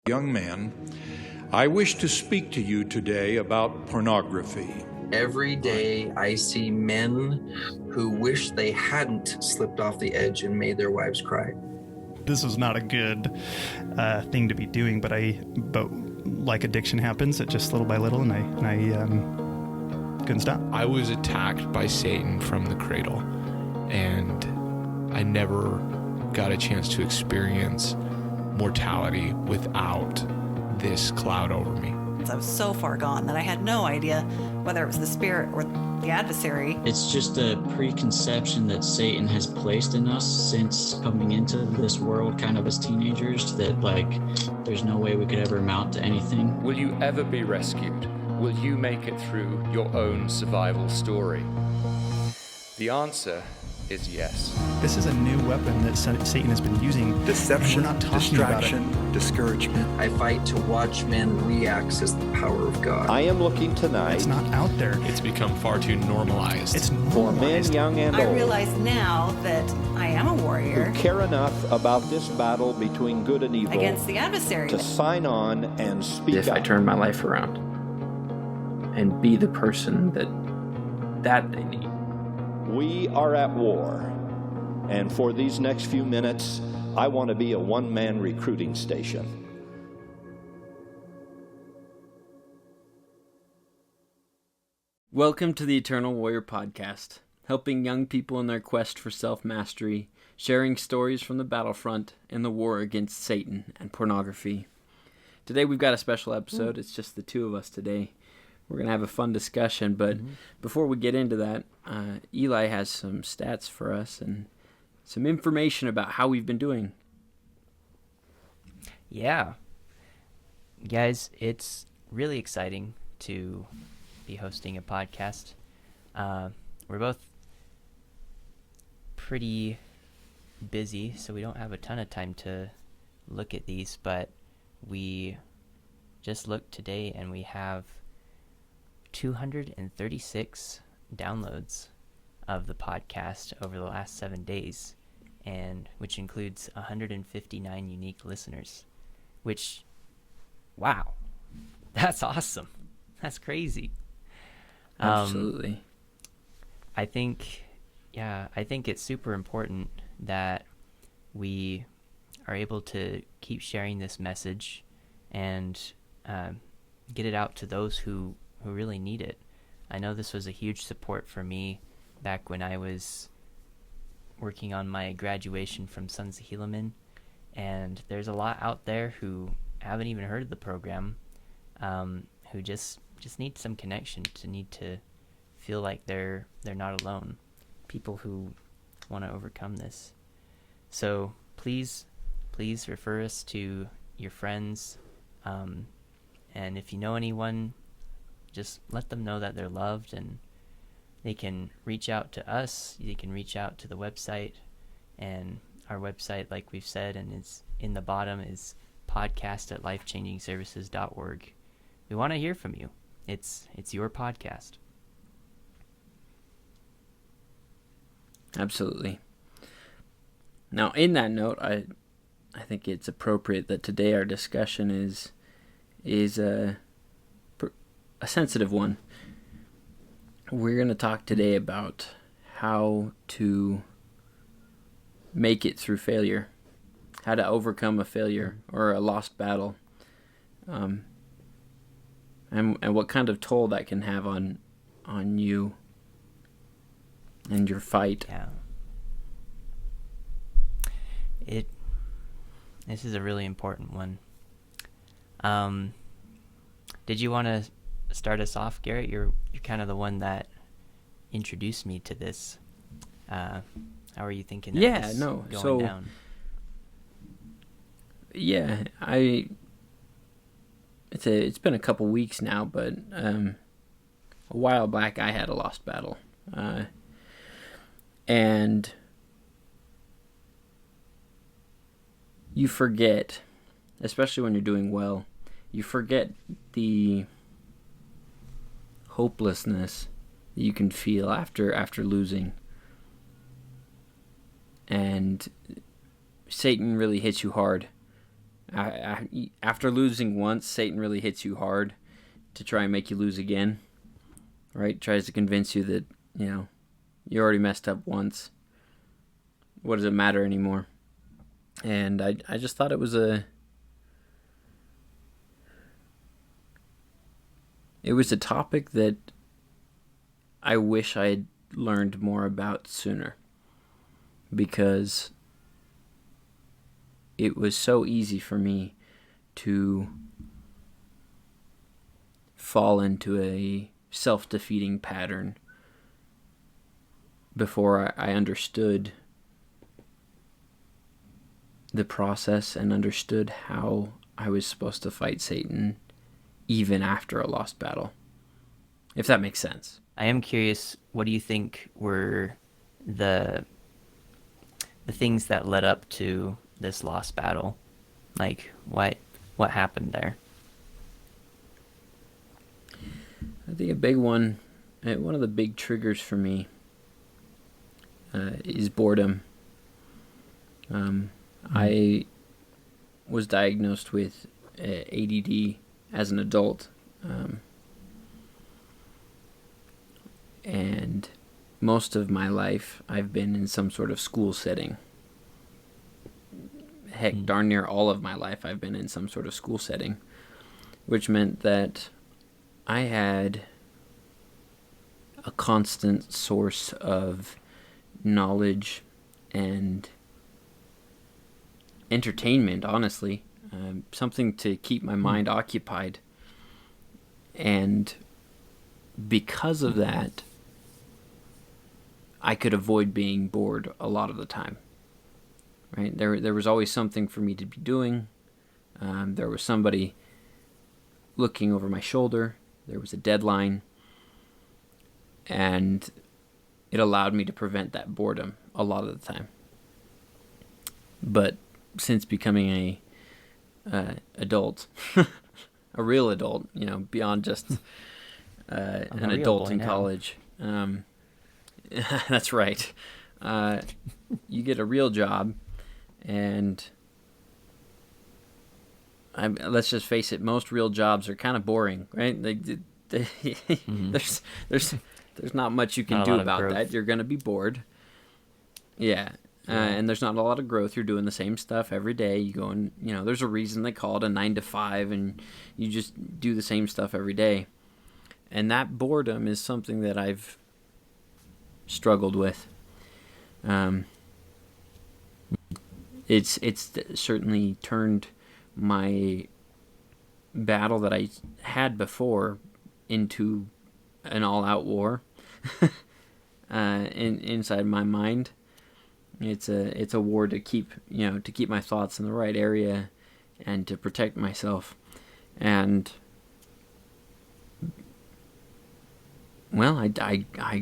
Young man, I wish to speak to you today about pornography. Every day I see men who wish they hadn't slipped off the edge and made their wives cry. This was not a good thing to be doing, but like addiction happens, it just little by little, and I couldn't stop. I was attacked by Satan from the cradle, and I never got a chance to experience mortality without this cloud over me. I was so far gone that I had no idea whether it was the spirit or the adversary. It's just a preconception that Satan has placed in us since coming into this world kind of as teenagers, that there's no way we could ever amount to anything. Will you ever be rescued? Will you make it through your own survival story? The answer is yes. This is a new weapon that Satan has been using. Deception, we're not talking distraction, about it. discouragement. I fight to watch men reaccess the power of God. I am looking tonight. It's not out there. It's become far too normalized. It's for normalized. men, young and old. I realize now that I am a warrior who care enough about this battle between good and evil against the adversary to sign on and speak if up. I turn my life around and be the person that they need. We are at war. And for these next few minutes, I want to be a one-man recruiting station. Welcome to the Eternal Warrior Podcast, helping young people in their quest for self-mastery, sharing stories from the battlefront and the war against Satan and pornography. Today we've got a special episode. It's just the two of us today. We're going to have a fun discussion, but before we get into that, Eli has some stats for us and some information about how we've been doing. Yeah. Guys, it's really exciting to be hosting a podcast. We're both pretty busy, so we don't have a ton of time to look at these, but we just looked today and we have 236 downloads of the podcast over the last 7 days, and which includes 159 unique listeners, which, wow, that's awesome. That's crazy. Absolutely. I think it's super important that we are able to keep sharing this message and get it out to those who really need it. I know this was a huge support for me back when I was working on my graduation from Sons of Helaman, and there's a lot out there who haven't even heard of the program, who just need some connection, need to feel like they're not alone, people who want to overcome this. So please refer us to your friends, and if you know anyone, just let them know that they're loved, and they can reach out to us. They can reach out to the website, and our website, like we've said, and it's in the bottom, is podcast@lifechangingservices.org. We want to hear from you. It's your podcast. Absolutely. Now, in that note, I think it's appropriate that today our discussion is a sensitive one. We're going to talk today about how to make it through failure, how to overcome a failure or a lost battle, and what kind of toll that can have on you and your fight. Yeah. This is a really important one. Did you want to start us off, Garett? You're kind of the one that introduced me to this. How are you thinking of this going down? Yeah, it's been a couple weeks now, but a while back I had a lost battle, and you forget, especially when you're doing well, you forget the hopelessness that you can feel after losing. And Satan really hits you hard After losing once, Satan really hits you hard to try and make you lose again, right? Tries to convince you that, you already messed up once. What does it matter anymore? And I just thought it was a topic that I wish I had learned more about sooner, because it was so easy for me to fall into a self-defeating pattern before I understood the process and understood how I was supposed to fight Satan even after a lost battle, if that makes sense. I am curious, what do you think were the things that led up to this lost battle? Like, what happened there? I think a big one of the big triggers for me is boredom. I was diagnosed with ADD as an adult, and most of my life I've been in some sort of school setting. Heck, darn near all of my life I've been in some sort of school setting, which meant that I had a constant source of knowledge and entertainment, honestly, something to keep my mind occupied. And because of that, I could avoid being bored a lot of the time. Right? There was always something for me to be doing. There was somebody looking over my shoulder. There was a deadline. And it allowed me to prevent that boredom a lot of the time. But since becoming a adult, a real adult, beyond just an adult in college, that's right. You get a real job, and let's just face it, most real jobs are kind of boring, right? There's not much you can do about that. You're going to be bored. Yeah. And there's not a lot of growth. You're doing the same stuff every day. You go and, there's a reason they call it a 9 to 5, and you just do the same stuff every day. And that boredom is something that I've struggled with. It's certainly turned my battle that I had before into an all-out war inside my mind. It's a war to keep my thoughts in the right area and to protect myself. And well, I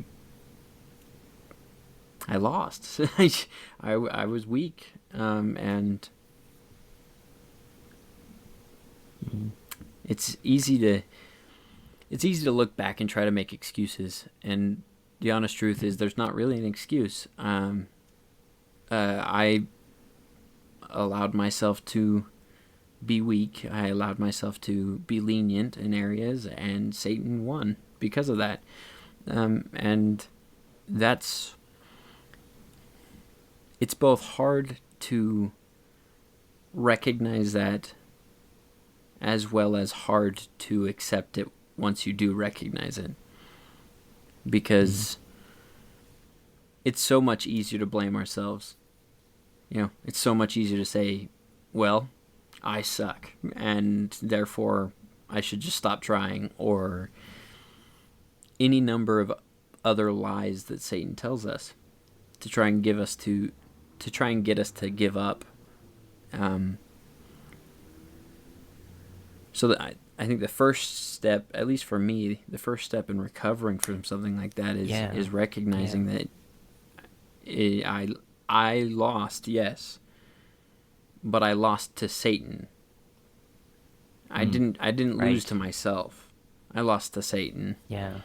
lost. I was weak, and it's easy to look back and try to make excuses. And the honest truth is, there's not really an excuse. I allowed myself to be weak. I allowed myself to be lenient in areas, and Satan won because of that. And it's both hard to recognize that, as well as hard to accept it once you do recognize it. Because it's so much easier to blame ourselves. It's so much easier to say, well, I suck, and therefore I should just stop trying, or any number of other lies that Satan tells us to try and get us to give up. So that I think the first step, at least for me, the first step in recovering from something like that is recognizing that I lost, yes, but I lost to Satan. I didn't lose to myself. I lost to Satan. Yeah.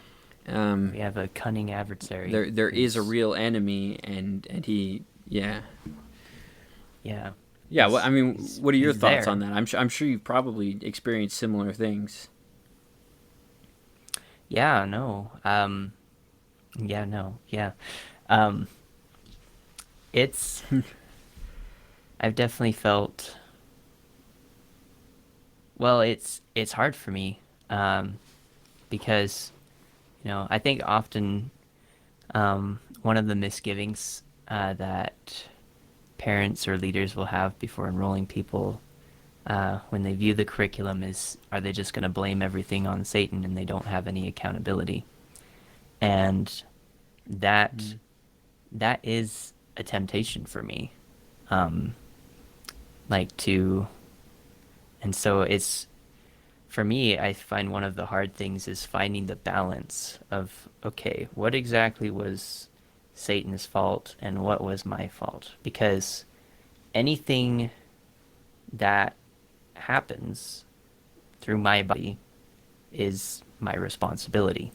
We have a cunning adversary. There is a real enemy, and he, yeah. Yeah. Yeah, well, I mean, what are your he's thoughts there. on that? I'm sure you've probably experienced similar things. Yeah, no. Yeah, no. Yeah. Um, it's I've definitely felt, well, it's hard for me, because, I think often, one of the misgivings that parents or leaders will have before enrolling people, when they view the curriculum, is, are they just going to blame everything on Satan and they don't have any accountability? And that is a temptation for me. And so it's, for me, I find one of the hard things is finding the balance of, okay, what exactly was Satan's fault and what was my fault? Because anything that happens through my body is my responsibility.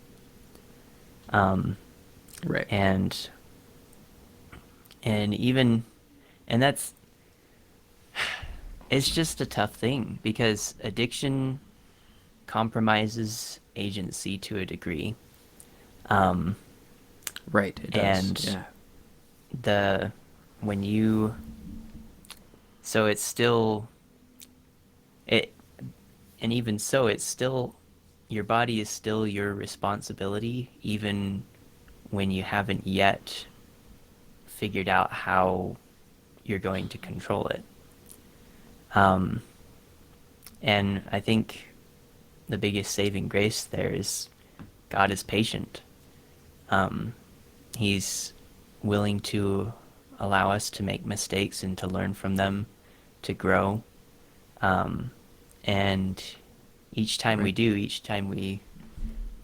Right. And that's, it's just a tough thing because addiction compromises agency to a degree. Right, it does. And yeah. So it's still, and even so, it's still, your body is still your responsibility, even when you haven't yet figured out how you're going to control it. And I think the biggest saving grace there is God is patient. He's willing to allow us to make mistakes and to learn from them, to grow. And each time we do, each time we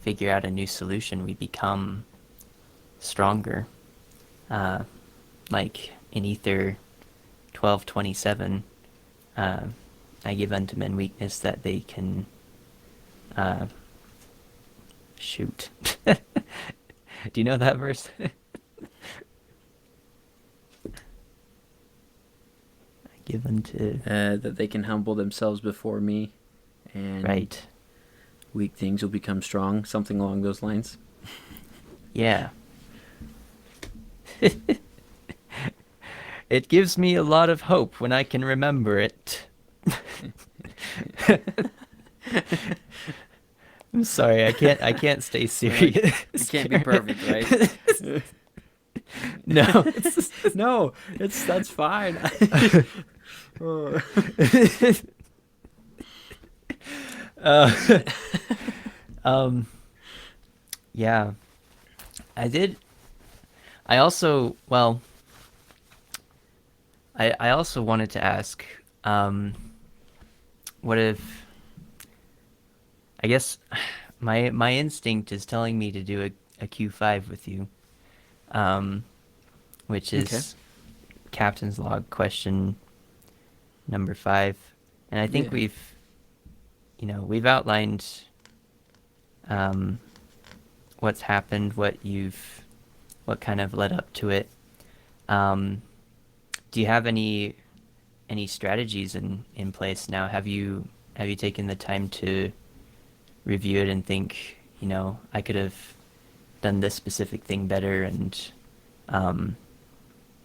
figure out a new solution, we become stronger. Like in Ether 12:27, I give unto men weakness that they can shoot. Do you know that verse? I give unto that they can humble themselves before me, and right. weak things will become strong, something along those lines. Yeah. It gives me a lot of hope when I can remember it. I'm sorry, I can't stay serious. It can't be perfect, right? No. No, that's fine. Yeah. I also wanted to ask, what if, I guess my instinct is telling me to do a Q5 with you, which is Captain's Log question number 5. And I think we've outlined what's happened, what kind of led up to it. Do you have any strategies in place now? Have you taken the time to review it and think, I could have done this specific thing better, and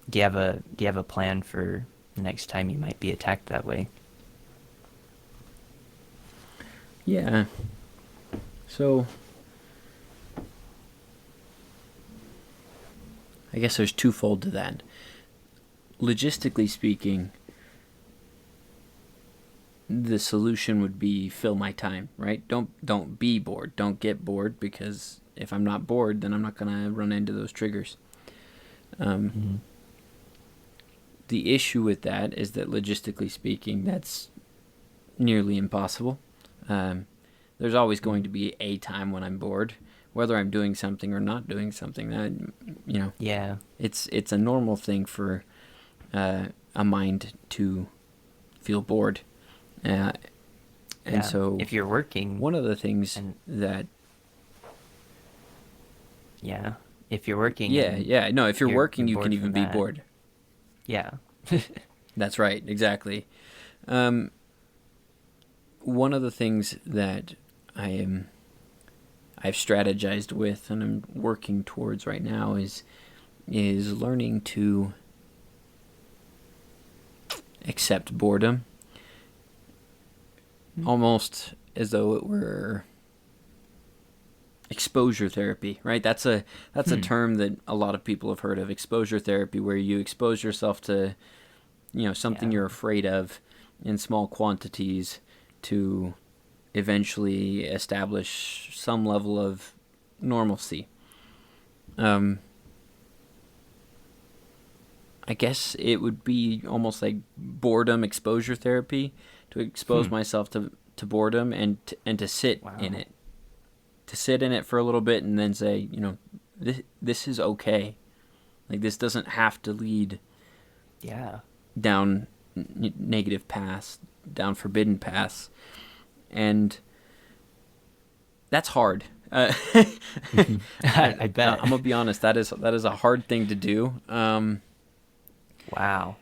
do you have a plan for the next time you might be attacked that way? Yeah. So I guess there's twofold to that. Logistically speaking, the solution would be fill my time, right? Don't be bored. Don't get bored, because if I'm not bored, then I'm not going to run into those triggers. The issue with that is that logistically speaking, that's nearly impossible. There's always going to be a time when I'm bored, whether I'm doing something or not doing something. That Yeah. It's a normal thing for a mind to feel bored. And so if you're working, one of the things that if you're working, no, if you're working, you bored can from even be that. bored. Yeah. That's right, exactly. One of the things that I've strategized with and I'm working towards right now is learning to accept boredom, almost as though it were exposure therapy, right? That's a term that a lot of people have heard of, exposure therapy, where you expose yourself to, something you're afraid of in small quantities to eventually establish some level of normalcy. I guess it would be almost like boredom exposure therapy, to expose myself to boredom and to sit in it. To sit in it for a little bit and then say, this is okay. Like, this doesn't have to lead down negative paths, down forbidden paths. And that's hard. I bet. I'm gonna be honest. That is a hard thing to do. Wow.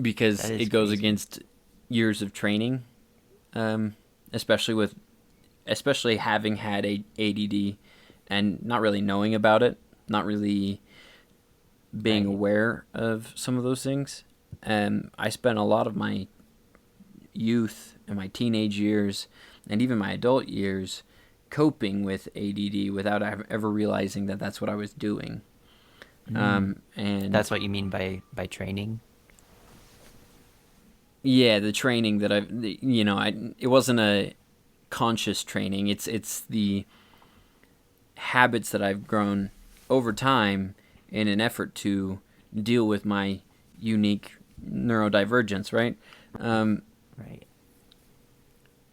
Because it goes against years of training, especially having had ADD and not really knowing about it, not really being aware of some of those things. I spent a lot of my youth and my teenage years and even my adult years coping with ADD without ever realizing that that's what I was doing. And that's what you mean by training? Yeah, the training that it wasn't a conscious training. It's the habits that I've grown over time in an effort to deal with my unique neurodivergence, right? Right.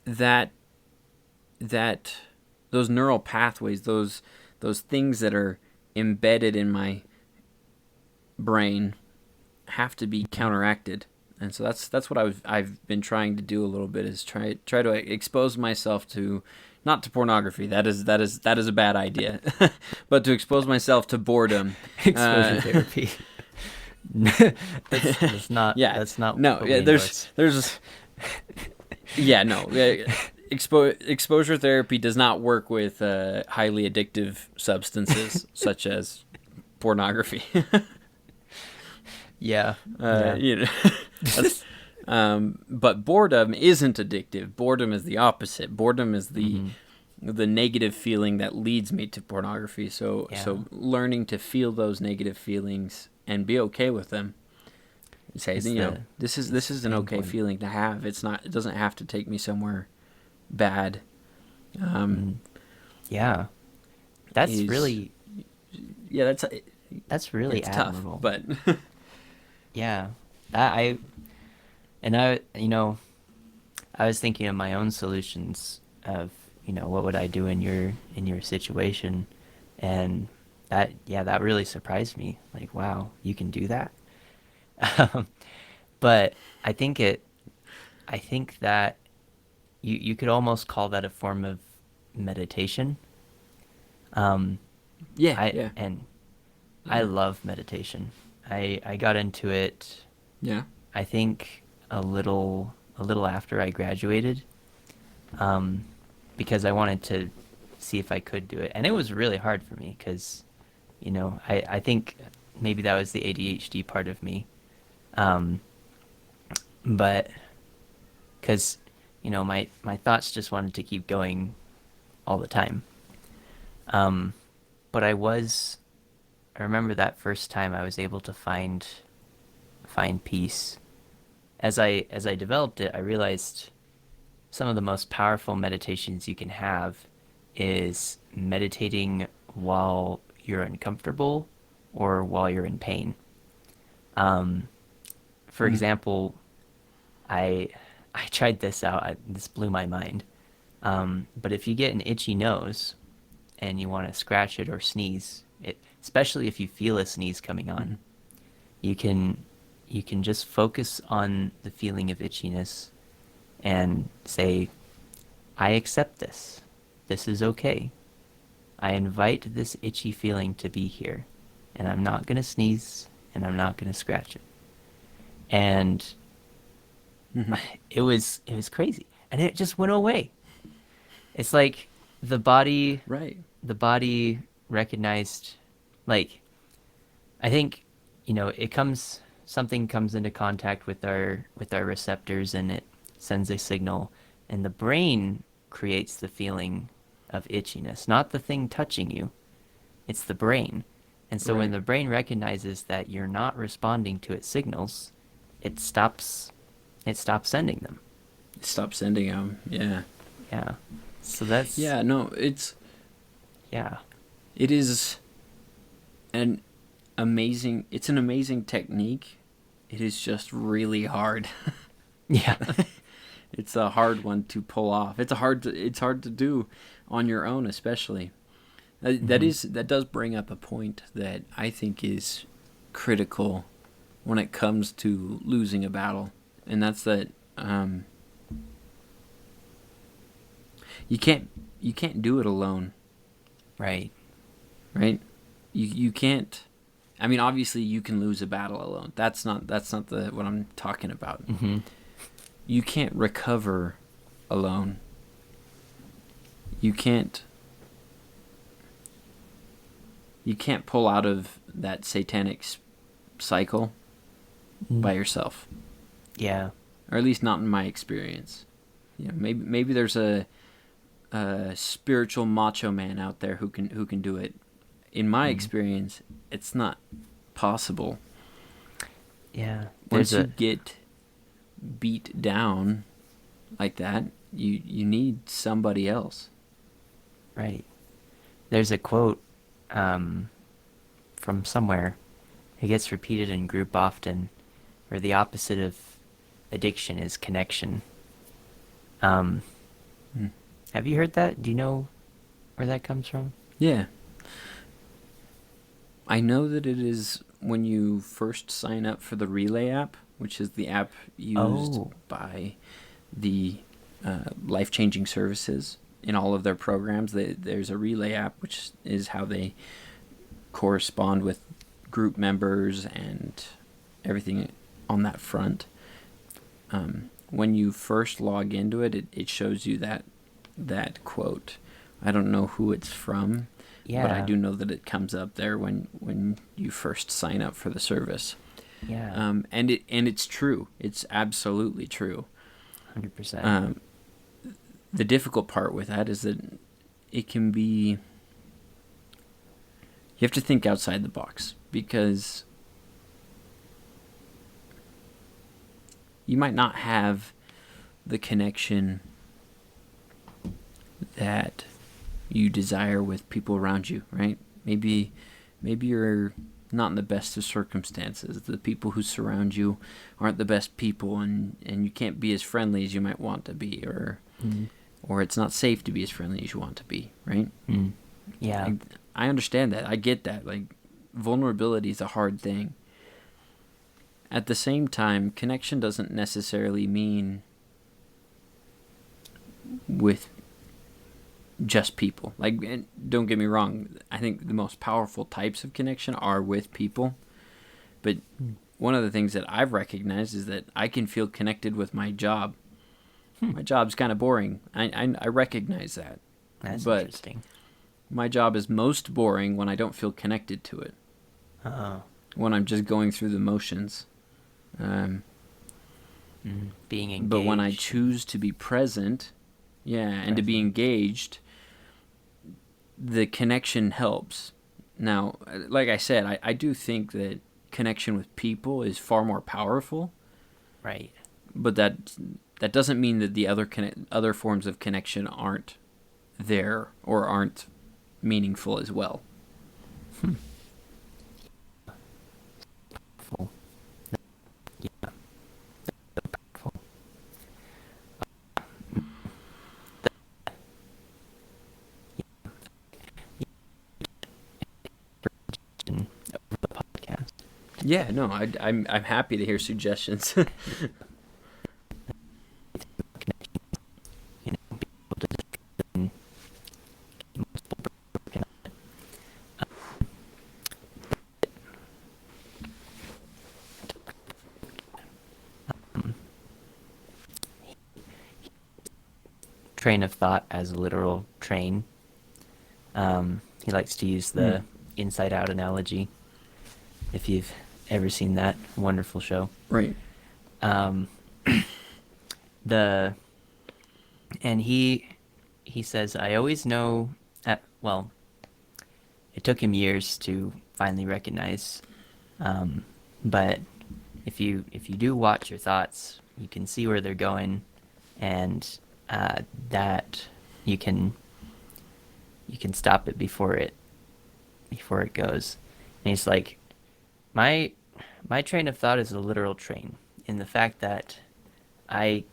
That those neural pathways, those things that are embedded in my brain have to be counteracted. And so that's what I've been trying to do a little bit, is try to expose myself to, not to pornography. That is a bad idea, but to expose myself to boredom. Exposure therapy. That's not. Yeah, that's not. No, yeah, there's. Yeah, no. Exposure therapy does not work with highly addictive substances such as pornography. Yeah. But boredom isn't addictive. Boredom is the opposite. Boredom is the negative feeling that leads me to pornography. So learning to feel those negative feelings and be okay with them. Say, this is an okay feeling to have. It doesn't have to take me somewhere bad. Yeah. That's really it's admirable. Tough, but yeah, I was thinking of my own solutions of, what would I do in your situation, and that really surprised me. Like, wow, you can do that. But I think that you could almost call that a form of meditation. And I love meditation. I got into it. Yeah. I think a little after I graduated, because I wanted to see if I could do it, and it was really hard for me because, I think maybe that was the ADHD part of me, but because my thoughts just wanted to keep going all the time, but I remember that first time I was able to find peace. As I developed it, I realized some of the most powerful meditations you can have is meditating while you're uncomfortable or while you're in pain. For example, I tried this out. This blew my mind. But if you get an itchy nose and you want to scratch it or sneeze, especially if you feel a sneeze coming on, you can just focus on the feeling of itchiness and say, I accept this. This is okay. I invite this itchy feeling to be here, and I'm not going to sneeze, and I'm not going to scratch it. and it was crazy, and it just went away. It's like the body recognized, like, I think, something comes into contact with our receptors, and it sends a signal, and the brain creates the feeling of itchiness, not the thing touching you. It's the brain. And so when the brain recognizes that you're not responding to its signals, it stops sending them. Stop sending them. Yeah. Yeah. So that's... Yeah, no, it's... Yeah. It is an amazing technique. It is just really hard. Yeah. It's a hard one to pull off. It's hard to do on your own, especially. That does bring up a point that I think is critical when it comes to losing a battle, and that's that you can't do it alone. Right. You can't. I mean, obviously, you can lose a battle alone. That's not what I'm talking about. Mm-hmm. You can't recover alone. You can't pull out of that satanic cycle by yourself. Yeah. Or at least not in my experience. Maybe there's a spiritual macho man out there who can do it. In my experience, it's not possible. Yeah. Once you get beat down like that, you need somebody else. Right. There's a quote from somewhere. It gets repeated in group often, where the opposite of addiction is connection. Have you heard that? Do you know where that comes from? Yeah. I know that it is when you first sign up for the Relay app, which is the app used by the life-changing services in all of their programs. There's a Relay app, which is how they correspond with group members and everything on that front. When you first log into it, it shows you that quote. I don't know who it's from, but I do know that it comes up there when you first sign up for the service. Yeah. And it's true. It's absolutely true. 100%. The difficult part with that is that it can be... You have to think outside the box, because you might not have the connection that you desire with people around you, right? Maybe you're not in the best of circumstances. The people who surround you aren't the best people, and you can't be as friendly as you might want to be, or it's not safe to be as friendly as you want to be, right? Yeah. I understand that. I get that. Like, vulnerability is a hard thing. At the same time, connection doesn't necessarily mean with just people. Like, don't get me wrong, I think the most powerful types of connection are with people. But one of the things that I've recognized is that I can feel connected with my job. My job's kind of boring. I recognize that. That's but interesting. My job is most boring when I don't feel connected to it. When I'm just going through the motions. Being engaged. But when I choose to be present, and to be engaged, the connection helps. Now, like I said, I do think that connection with people is far more powerful. Right. But that doesn't mean that the other forms of connection aren't there or aren't meaningful as well. Powerful. Yeah. So powerful. The podcast. Yeah, no, I'm happy to hear suggestions. train of thought as a literal train. He likes to use the Inside Out analogy, if you've ever seen that wonderful show. Right. And he says, I always know, well, it took him years to finally recognize, but if you do watch your thoughts, you can see where they're going, and that you can stop it before it goes. And he's like, my train of thought is a literal train, in the fact that I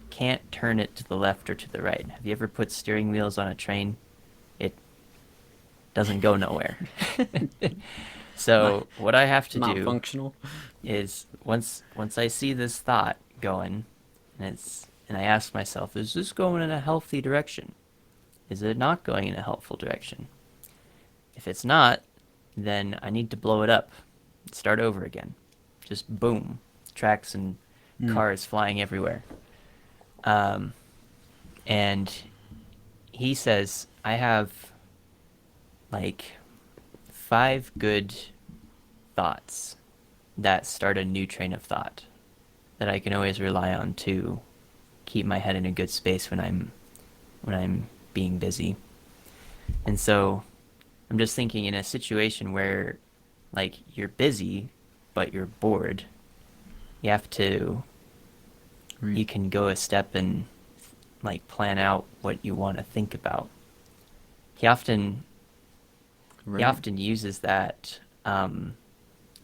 can't turn it to the left or to the right. Have you ever put steering wheels on a train? It doesn't go nowhere. So what I have to Not do functional. is once I see this thought going, and I ask myself, is this going in a healthy direction? Is it not going in a helpful direction? If it's not, then I need to blow it up. Start over again. Just boom. Tracks and cars flying everywhere. And he says, I have like 5 good thoughts that start a new train of thought that I can always rely on to keep my head in a good space when I'm being busy. And so I'm just thinking, in a situation where like you're busy but you're bored, you have to you can go a step and like plan out what you want to think about. He often uses that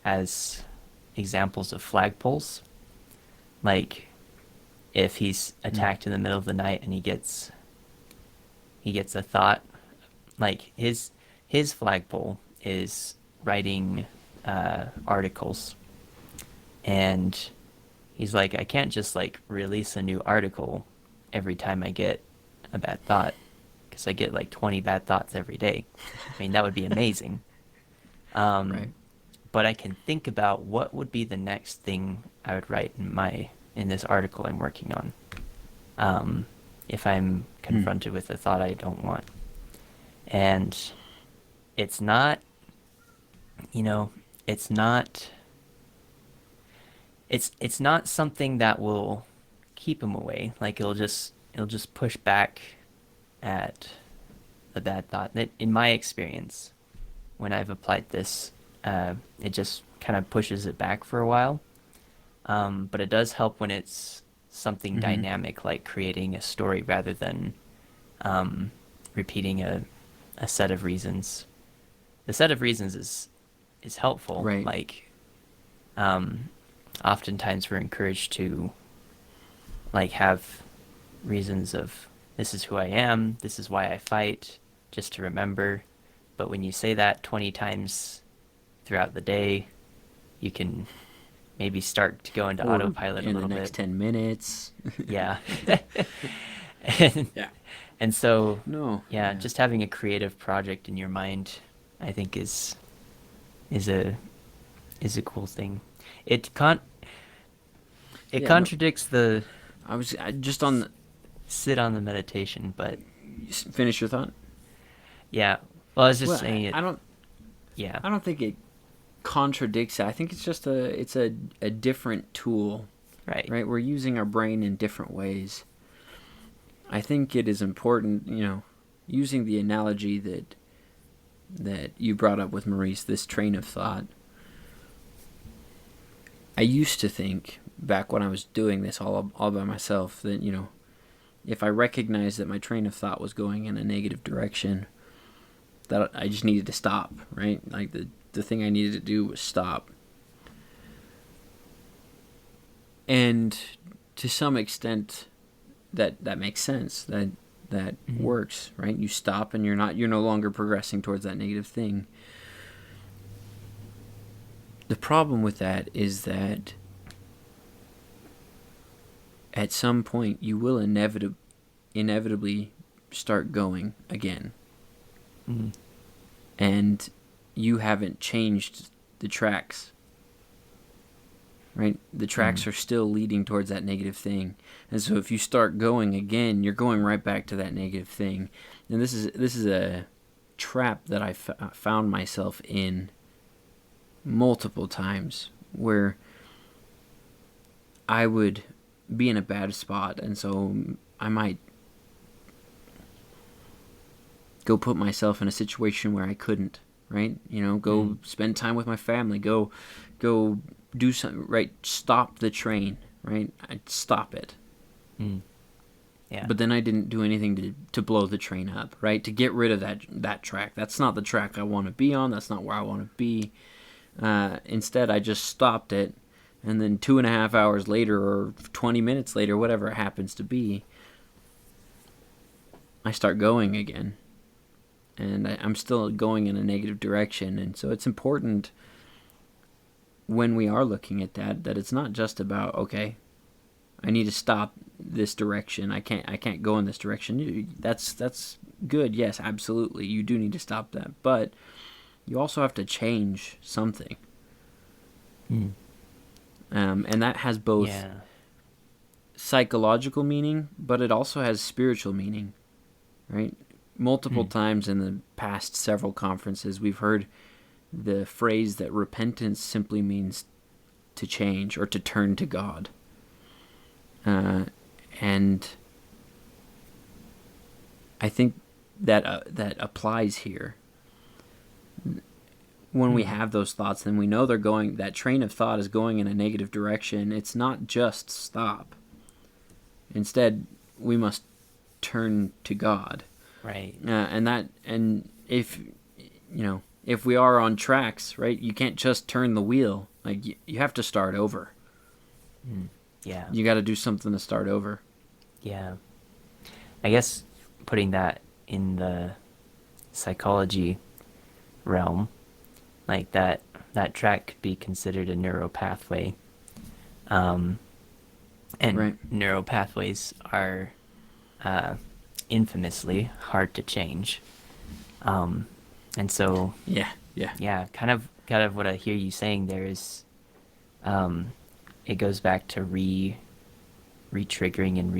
as examples of flagpoles. Like if he's attacked in the middle of the night and he gets a thought, like his flagpole is writing articles, and he's like, I can't just like release a new article every time I get a bad thought, because I get like 20 bad thoughts every day. I mean, that would be amazing. Right. But I can think about what would be the next thing I would write in this article I'm working on, if I'm confronted with a thought I don't want. And it's not, it's not something that will keep him away. Like it'll just push back at the bad thought. In my experience, when I've applied this, it just kind of pushes it back for a while. But it does help when it's something dynamic, like creating a story rather than repeating a set of reasons. The set of reasons is helpful. Right. Like, oftentimes we're encouraged to like have reasons of, this is who I am, this is why I fight, just to remember. But when you say that 20 times throughout the day, you can maybe start to go into autopilot a little bit. In the next 10 minutes. Yeah. Yeah. And so, yeah, just having a creative project in your mind, I think is a cool thing. It contradicts the. I was just on the. Sit on the meditation, but. Finish your thought. Yeah. Well, I was just saying it. I don't. Yeah. I don't think it contradicts it. I think it's just a different tool. Right. Right. We're using our brain in different ways. I think it is important, using the analogy that you brought up with Maurice, this train of thought. I used to think, back when I was doing this all by myself, that, if I recognized that my train of thought was going in a negative direction, that I just needed to stop, right? Like the thing I needed to do was stop. And to some extent, that makes sense. That works, right? You stop and you're no longer progressing towards that negative thing. The problem with that is that at some point you will inevitably start going again. And you haven't changed the tracks. right? The tracks are still leading towards that negative thing. And so if you start going again, you're going right back to that negative thing. And this is a trap that I found myself in multiple times, where I would be in a bad spot, and so I might go put myself in a situation where I couldn't, right? Go spend time with my family, go do something, right? Stop the train, right? I'd stop it. Yeah. But then I didn't do anything to blow the train up, right? To get rid of that track. That's not the track I want to be on. That's not where I want to be. Instead, I just stopped it, and then 2.5 hours later, or 20 minutes later, whatever it happens to be, I start going again. And I'm still going in a negative direction. And so it's important when we are looking at that it's not just about, okay, I need to stop this direction. I can't go in this direction. That's good. Yes, absolutely. You do need to stop that. But you also have to change something. And that has both psychological meaning, but it also has spiritual meaning, right? Multiple times in the past several conferences, we've heard the phrase that repentance simply means to change or to turn to God. And I think that applies here. When we have those thoughts, then we know that train of thought is going in a negative direction. It's not just stop. Instead, we must turn to God. Right. And if we are on tracks, right, you can't just turn the wheel. Like, you have to start over. Yeah. You got to do something to start over. Yeah. I guess putting that in the psychology realm, like that track could be considered a neural pathway. And neural pathways are infamously hard to change. And so yeah, kind of what I hear you saying there is it goes back to re-triggering and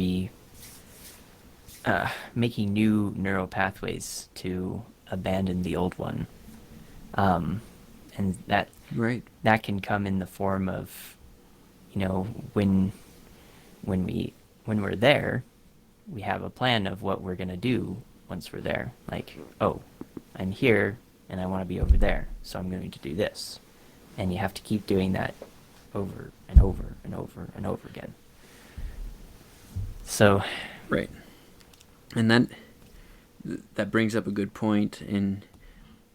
making new neural pathways to abandon the old one. And that can come in the form of, when we're there, we have a plan of what we're going to do once we're there. Like, oh, I'm here and I want to be over there, so I'm going to do this. And you have to keep doing that over and over and over and over again. So, right. And that brings up a good point. In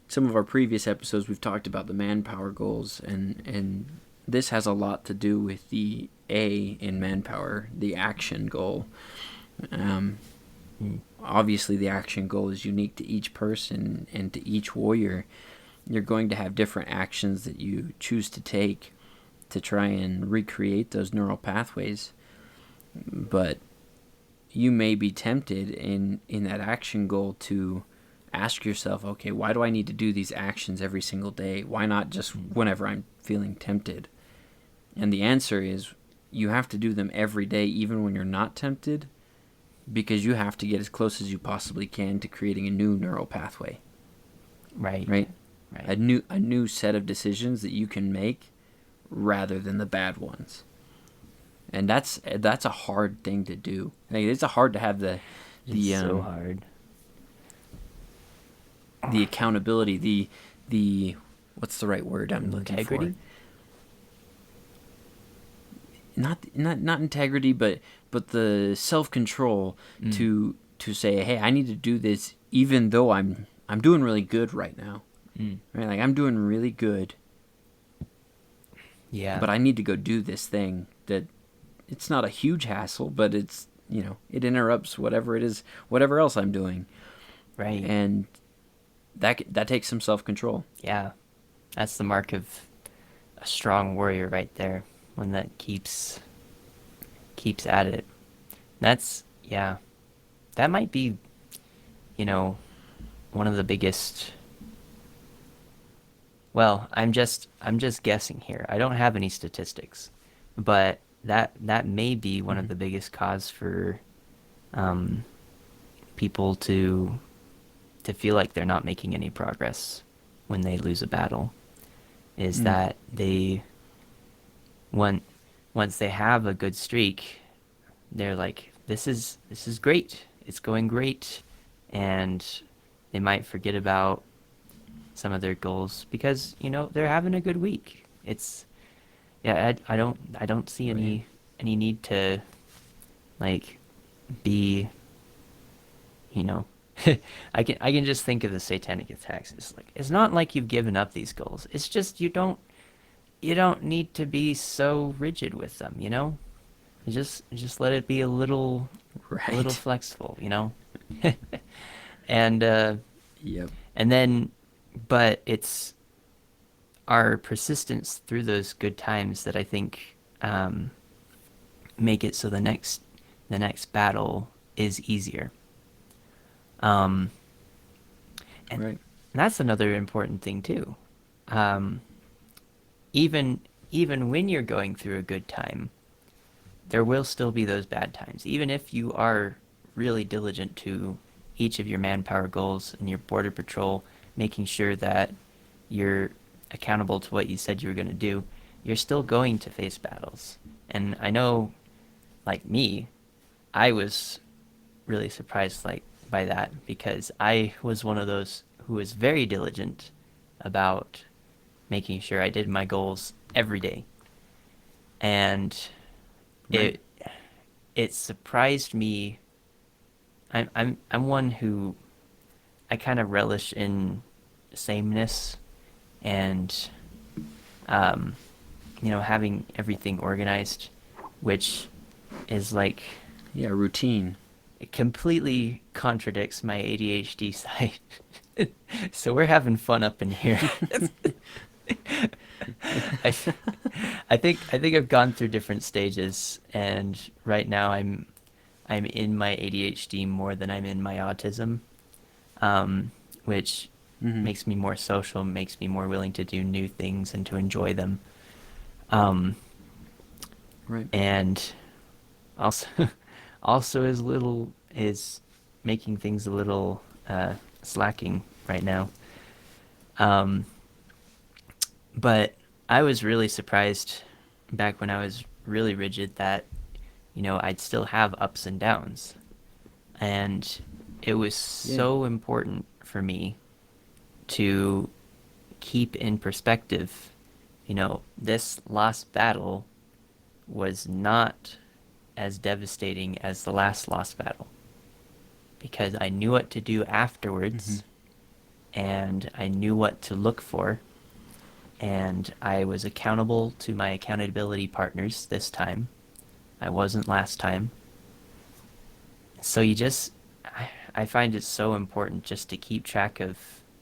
some of our previous episodes, we've talked about the manpower goals, and this has a lot to do with the A in manpower, the action goal. Obviously, the action goal is unique to each person and to each warrior. You're going to have different actions that you choose to take to try and recreate those neural pathways. But you may be tempted in that action goal to ask yourself, okay, why do I need to do these actions every single day? Why not just whenever I'm feeling tempted? And the answer is, you have to do them every day, even when you're not tempted, because you have to get as close as you possibly can to creating a new neural pathway. Right? A new set of decisions that you can make rather than the bad ones. And that's a hard thing to do. It's hard to have the so hard. The accountability, the what's the right word I'm looking for? Not integrity, but the self-control to say, hey, I need to do this even though I'm doing really good right now. Right? Like, I'm doing really good. Yeah. But I need to go do this thing that it's not a huge hassle, but it's, it interrupts whatever it is, whatever else I'm doing. Right. And that takes some self-control. Yeah. That's the mark of a strong warrior right there. One that keeps at it. That might be, one of the biggest. Well, I'm just guessing here. I don't have any statistics, but that may be one of the biggest cause for people to feel like they're not making any progress when they lose a battle, is that they once they have a good streak, they're like, this is great, it's going great, and they might forget about some of their goals because they're having a good week. It's I don't see any need to like be I can just think of the satanic attacks. It's not like you've given up these goals. It's just you don't need to be so rigid with them, You just let it be a little flexible, And Yep. and then but it's our persistence through those good times that I think make it so the next battle is easier. And that's another important thing too. Even when you're going through a good time, there will still be those bad times. Even if you are really diligent to each of your manpower goals and your border patrol, making sure that you're accountable to what you said you were going to do, you're still going to face battles. And I know, like me, I was really surprised by that, because I was one of those who was very diligent about making sure I did my goals every day. And it surprised me. I'm one who I kind of relish in sameness and having everything organized, which is like routine. It completely contradicts my ADHD side. So we're having fun up in here. I think I've gone through different stages, and right now I'm in my ADHD more than I'm in my autism, which makes me more social, makes me more willing to do new things and to enjoy them. And also is making things a little slacking right now. But I was really surprised back when I was really rigid that, I'd still have ups and downs. And it was so important for me to keep in perspective, this last battle was not as devastating as the last lost battle, because I knew what to do afterwards, and I knew what to look for, and I was accountable to my accountability partners this time. I wasn't last time. So I find it so important just to keep track of,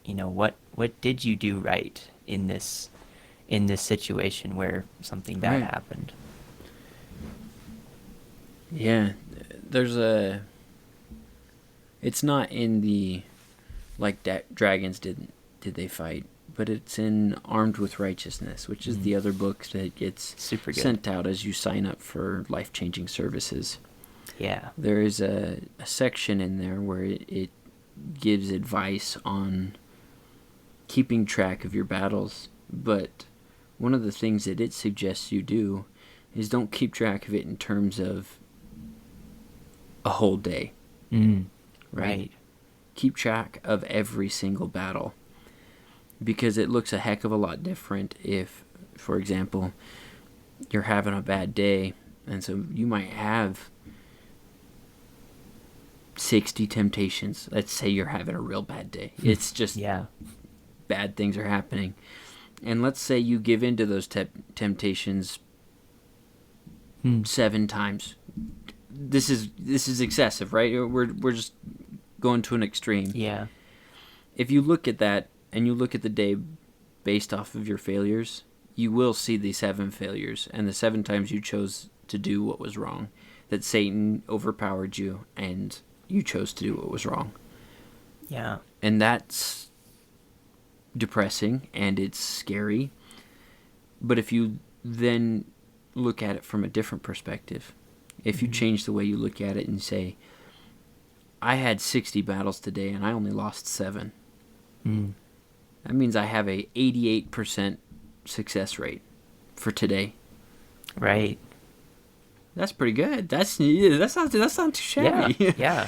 what did you do right in this situation where something bad happened. Yeah, it's not in the, dragons did they fight, but it's in Armed with Righteousness, which is the other book that gets sent out as you sign up for life-changing services. Yeah. There is a section in there where it gives advice on keeping track of your battles, but one of the things that it suggests you do is don't keep track of it in terms of a whole day. Right? Keep track of every single battle, because it looks a heck of a lot different if, for example, you're having a bad day, and so you might have 60 temptations. Let's say you're having a real bad day. It's just bad things are happening. And let's say you give in to those temptations 7 times. This is excessive, right? We're just going to an extreme. Yeah. If you look at that and you look at the day based off of your failures, you will see the 7 failures and the 7 times you chose to do what was wrong, that Satan overpowered you and you chose to do what was wrong. Yeah. And that's depressing and it's scary. But if you then look at it from a different perspective. If you change the way you look at it and say, I had 60 battles today and I only lost 7. That means I have a 88% success rate for today. Right. That's pretty good. That's not too shabby. Yeah.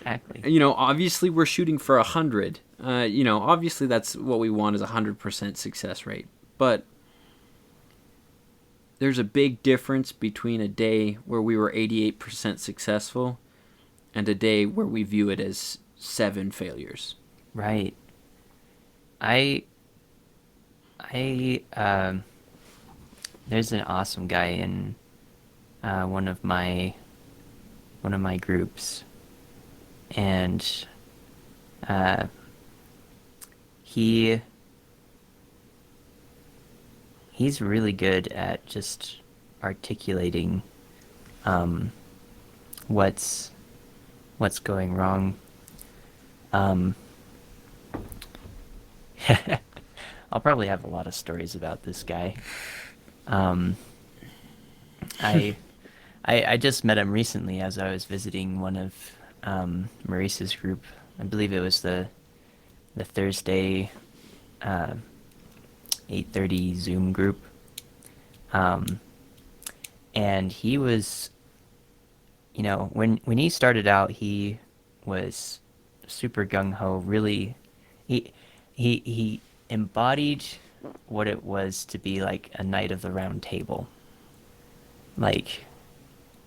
Exactly. Obviously we're shooting for 100. Obviously that's what we want is 100% success rate. But there's a big difference between a day where we were 88% successful and a day where we view it as 7 failures. Right. There's an awesome guy in one of my groups, and he's really good at just articulating what's going wrong. I'll probably have a lot of stories about this guy. I just met him recently as I was visiting one of Maurice's group. I believe it was the Thursday 8:30 Zoom group. And he was, when he started out, he was super gung-ho, really. He embodied what it was to be like a knight of the round table. Like,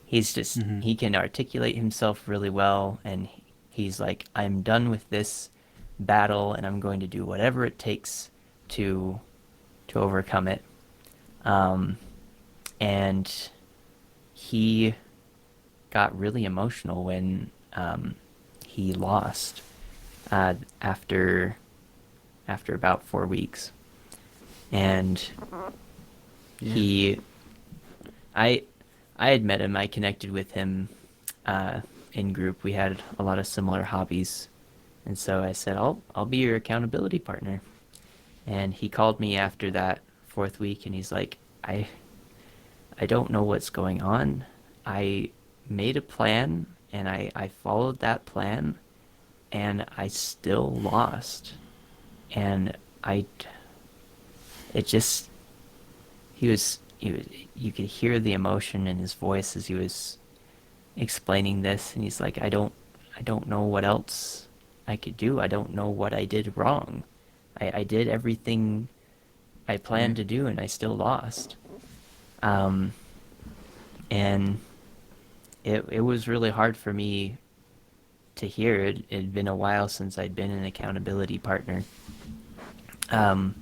he's just, he can articulate himself really well, and he's like, I'm done with this battle, and I'm going to do whatever it takes to overcome it. And he got really emotional when he lost after about 4 weeks. And I had met him. I connected with him in group. We had a lot of similar hobbies, and so I said, I'll be your accountability partner. And he called me after that 4th week, and he's like, I don't know what's going on. I made a plan, and I followed that plan, and I still lost. And you could hear the emotion in his voice as he was explaining this, and he's like, I don't know what else I could do. I don't know what I did wrong. I did everything I planned to do, and I still lost. And it was really hard for me to hear. It had been a while since I'd been an accountability partner. But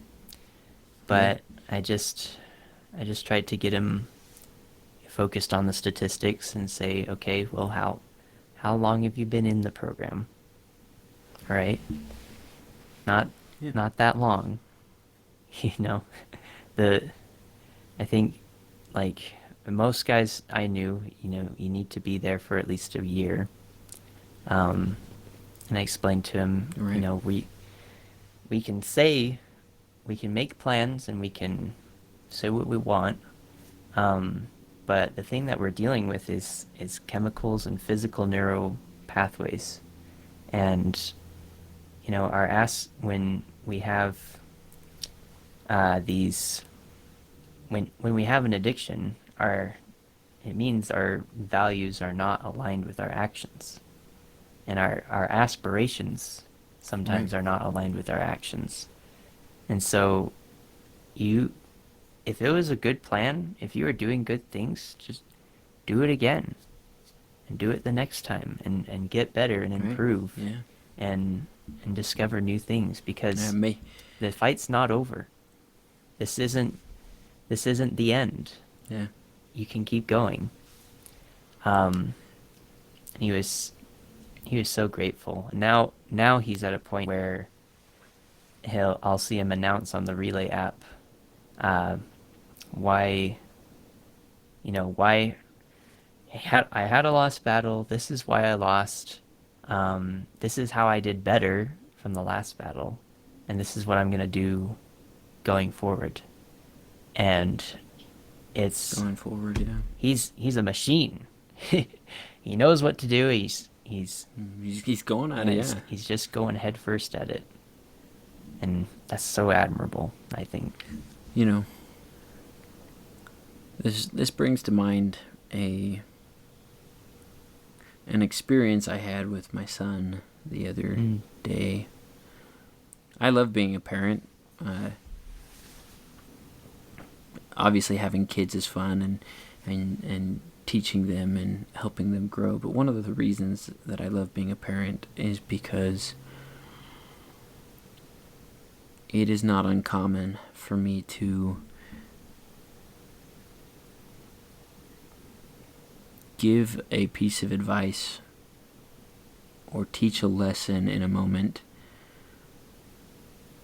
I just tried to get him focused on the statistics and say, okay, well, how long have you been in the program? All right. Not that long. I think, like, most guys I knew, you need to be there for at least a year. And I explained to him, we can make plans and we can say what we want, but the thing that we're dealing with is chemicals and physical neural pathways. And when we have when we have an addiction, it means our values are not aligned with our actions, and our aspirations sometimes are not aligned with our actions. And so if it was a good plan, if you were doing good things, just do it again and do it the next time and get better and improve and discover new things, because the fight's not over. This isn't the end. Yeah. You can keep going. And he was so grateful. And now he's at a point where I'll see him announce on the Relay app why I had a lost battle. This is why I lost. This is how I did better from the last battle, and this is what I'm gonna do going forward. And it's Going forward, yeah. he's a machine. He knows what to do. He's going at it, yeah. He's just going head first at it. And that's so admirable, I think. You know, this brings to mind an experience I had with my son the other day. I love being a parent. Obviously, having kids is fun, and teaching them and helping them grow. But one of the reasons that I love being a parent is because it is not uncommon for me to give a piece of advice or teach a lesson in a moment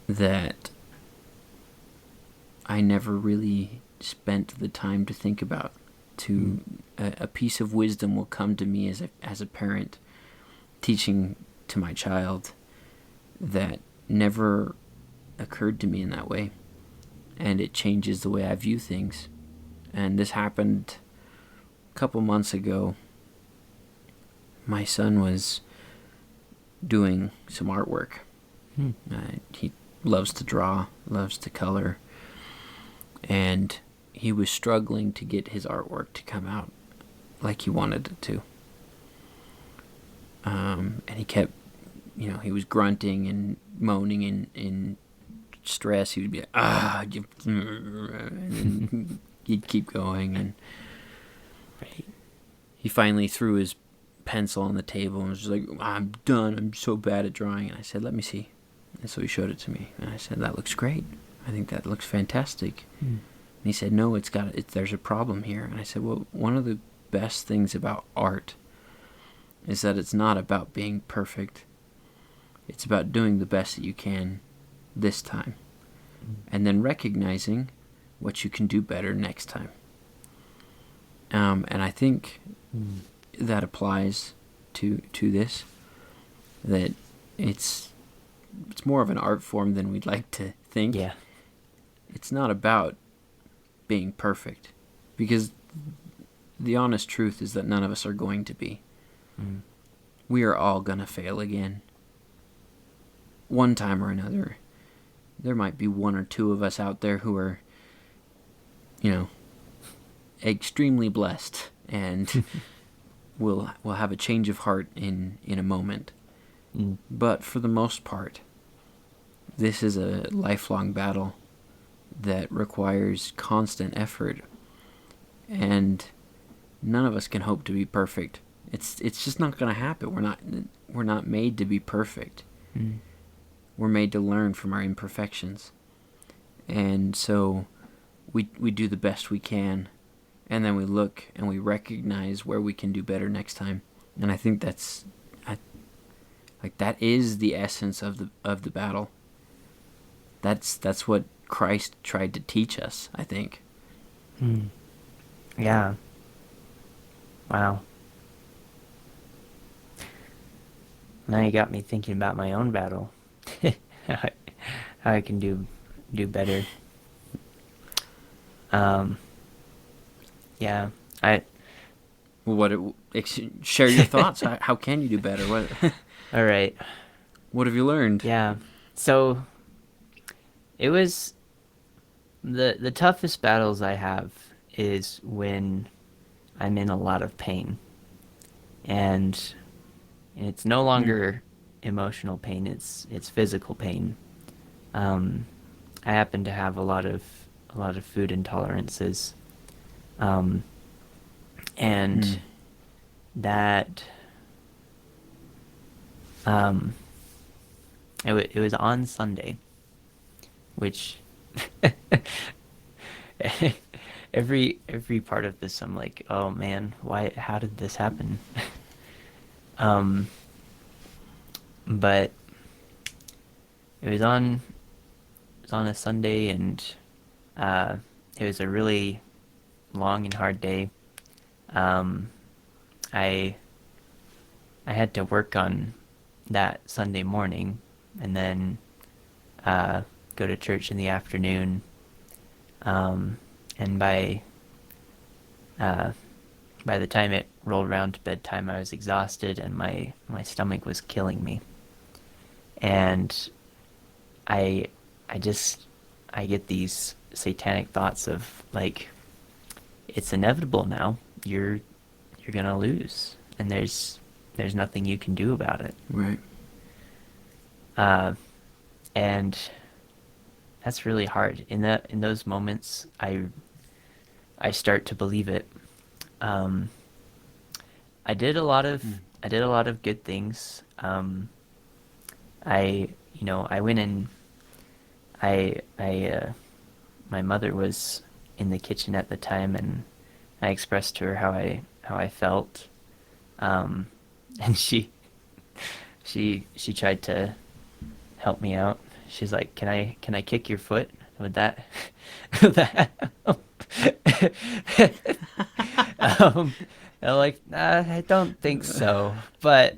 that I never really spent the time to think about. A piece of wisdom will come to me as a parent teaching to my child that never occurred to me in that way, and it changes the way I view things. And this happened a couple months ago. My son was doing some artwork. He loves to draw, loves to color, and he was struggling to get his artwork to come out like he wanted it to. And he kept, he was grunting and moaning in stress. He would be like, and then he'd keep going. And he finally threw his pencil on the table and was just like, I'm done. I'm so bad at drawing. And I said, let me see. And so he showed it to me. And I said, that looks great. I think that looks fantastic. And he said, no, there's a problem here. And I said, well, one of the best things about art is that it's not about being perfect. It's about doing the best that you can this time. And then recognizing what you can do better next time. And I think that applies to this, that it's more of an art form than we'd like to think. Yeah. It's not about being perfect, because the honest truth is that none of us are going to be. We are all going to fail again. One time or another. There might be one or two of us out there who are, extremely blessed and will have a change of heart in a moment. But for the most part, this is a lifelong battle that requires constant effort, and none of us can hope to be perfect. It's just not going to happen. We're not made to be perfect. We're made to learn from our imperfections, and so we do the best we can, and then we look and we recognize where we can do better next time. And I think that is the essence of the battle. That's what Christ tried to teach us, I think. Yeah. Wow. Now you got me thinking about my own battle. How I can do better. Yeah. Share your thoughts. How can you do better? What? All right. What have you learned? Yeah. So it was the toughest battles I have is when I'm in a lot of pain, and it's no longer emotional pain. It's physical pain. I happen to have a lot of food intolerances, and that it was on Sunday, which every part of this I'm like, oh man, how did this happen? But it was on a Sunday, and it was a really long and hard day. I had to work on that Sunday morning, and then go to church in the afternoon. And by by the time it rolled around to bedtime, I was exhausted and my stomach was killing me. And I get these satanic thoughts of like, it's inevitable now. You're gonna lose, and there's nothing you can do about it. Right. And that's really hard. In those moments, I start to believe it. I did a lot of good things. I went in. My mother was in the kitchen at the time, and I expressed to her how I felt, and she tried to help me out. She's like, "Can I kick your foot? Would that help?" I'm like, nah, I don't think so, but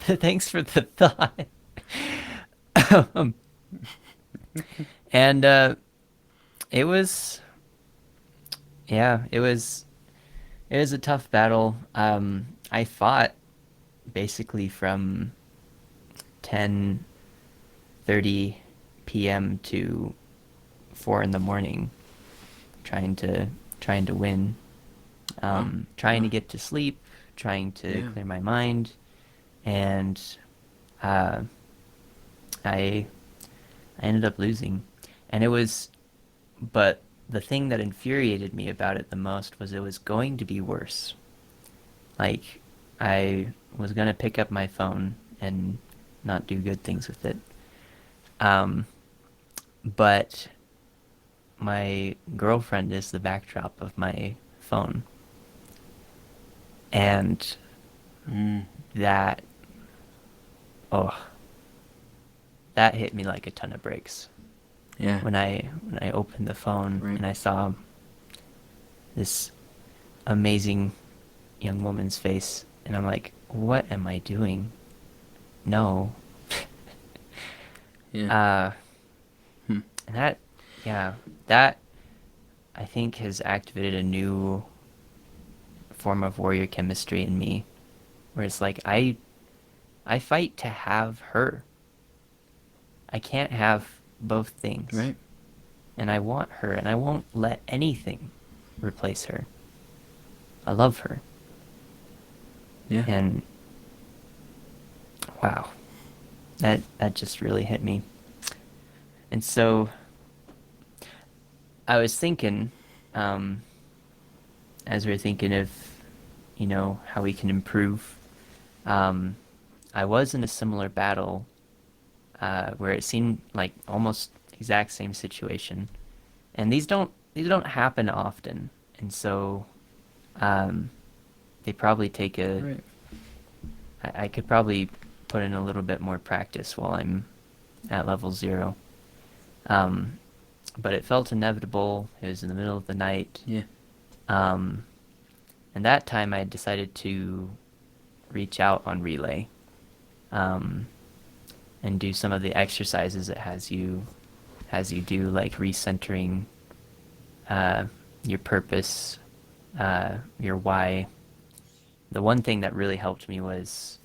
thanks for the thought. And it was a tough battle. I fought basically from 10:30 p.m. to 4 a.m, trying to win, trying to get to sleep, trying to clear my mind, and I ended up losing. And but the thing that infuriated me about it the most was it was going to be worse. Like, I was going to pick up my phone and not do good things with it. But my girlfriend is the backdrop of my phone. And that hit me like a ton of bricks. Yeah. When I opened the phone, right, and I saw this amazing young woman's face, and I'm like, what am I doing? No. Yeah. And that I think has activated a new form of warrior chemistry in me, where it's like I fight to have her. I can't have both things. Right. And I want her, and I won't let anything replace her. I love her. Yeah. And wow. That just really hit me. And so I was thinking, as we were thinking of, how we can improve, I was in a similar battle where it seemed like almost exact same situation, and these don't happen often, and so they probably take right. I could probably put in a little bit more practice while I'm at level 0, but it felt inevitable. It was in the middle of the night. Yeah. And that time I decided to reach out on Relay, and do some of the exercises it has you do, like recentering your purpose, your why. The one thing that really helped me was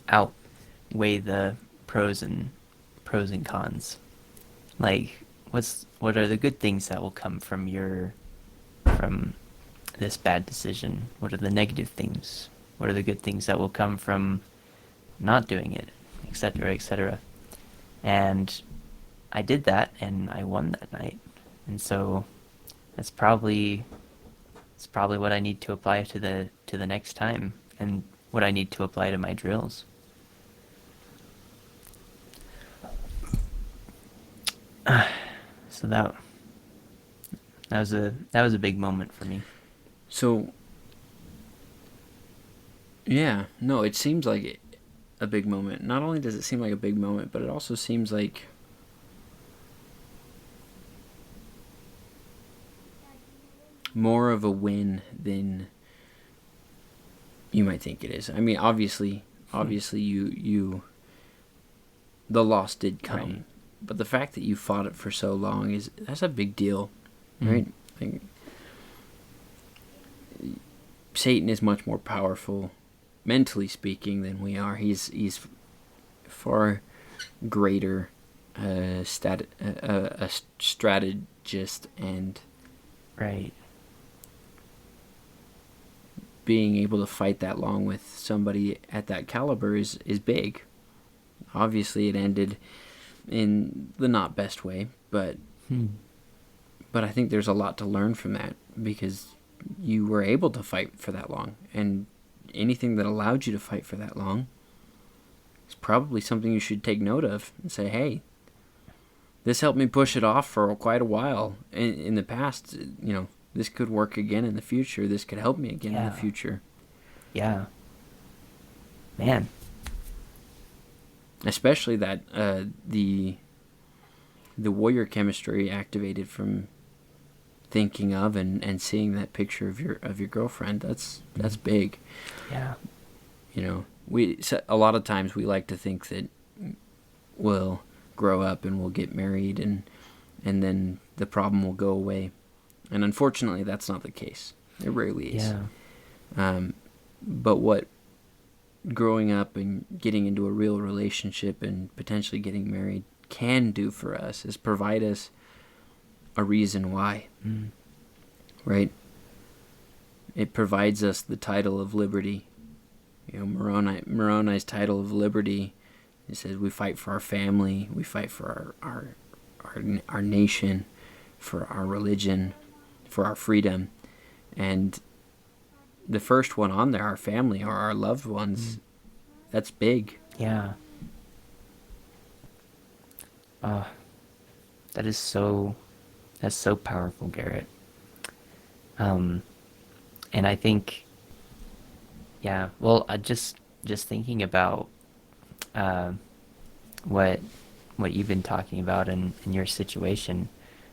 outweigh the pros and cons. Like, what are the good things that will come from this bad decision? What are the negative things? What are the good things that will come from not doing it, etc., etc.? And I did that, and I won that night. And so that's probably what I need to apply to the next time, and what I need to apply to my drills. So that was a big moment for me. So yeah, no, it seems like a big moment. Not only does it seem like a big moment, but it also seems like more of a win than you might think it is. I mean, obviously you the loss did come, right, but the fact that you fought it for so long that's a big deal, right? Like, Satan is much more powerful, mentally speaking, than we are. He's far greater a strategist, and Right. being able to fight that long with somebody at that caliber is big. Obviously, it ended in the not best way, but I think there's a lot to learn from that, because you were able to fight for that long, and anything that allowed you to fight for that long is probably something you should take note of and say, hey, this helped me push it off for quite a while in the past. This could work again in the future. This could help me again in the future. Yeah. Man. Especially that the warrior chemistry activated from thinking of and seeing that picture of your girlfriend. That's big. Yeah. A lot of times we like to think that we'll grow up and we'll get married and then the problem will go away. And unfortunately, that's not the case. It rarely is. Yeah. But what growing up and getting into a real relationship and potentially getting married can do for us is provide us a reason why. Right? It provides us the title of liberty. Moroni's title of liberty, it says we fight for our family, we fight for our nation, for our religion, for our freedom. And the first one on there, our family or our loved ones, that's big. Yeah. That's so powerful, Garett. And I think, well, just thinking about what you've been talking about in your situation,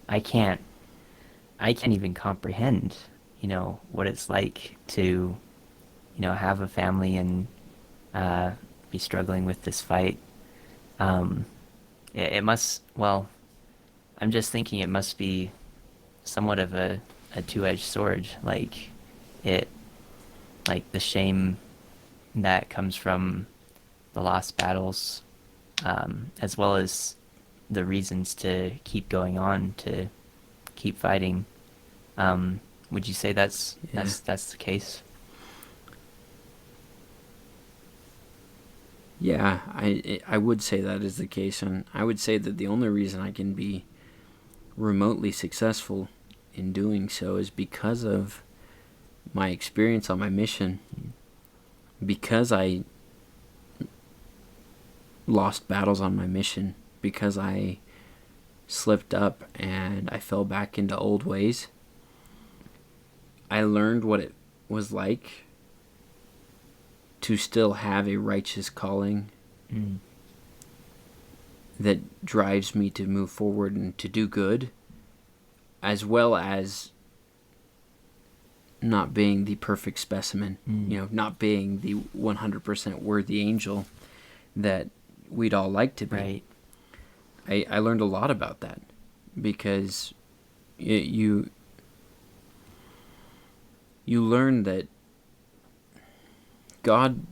I can't even comprehend, what it's like to, have a family and be struggling with this fight. It must, well, I'm just thinking it must be somewhat of a two-edged sword, like the shame that comes from the lost battles, as well as the reasons to keep going on, to keep fighting. Would you say that's the case? Yeah, I would say that is the case, and I would say that the only reason I can be remotely successful in doing so is because of my experience on my mission, because I lost battles on my mission, because I slipped up and I fell back into old ways. I learned what it was like to still have a righteous calling that drives me to move forward and to do good, as well as not being the perfect specimen, not being the 100% worthy angel that we'd all like to be. Right. I learned a lot about that, because you learn that God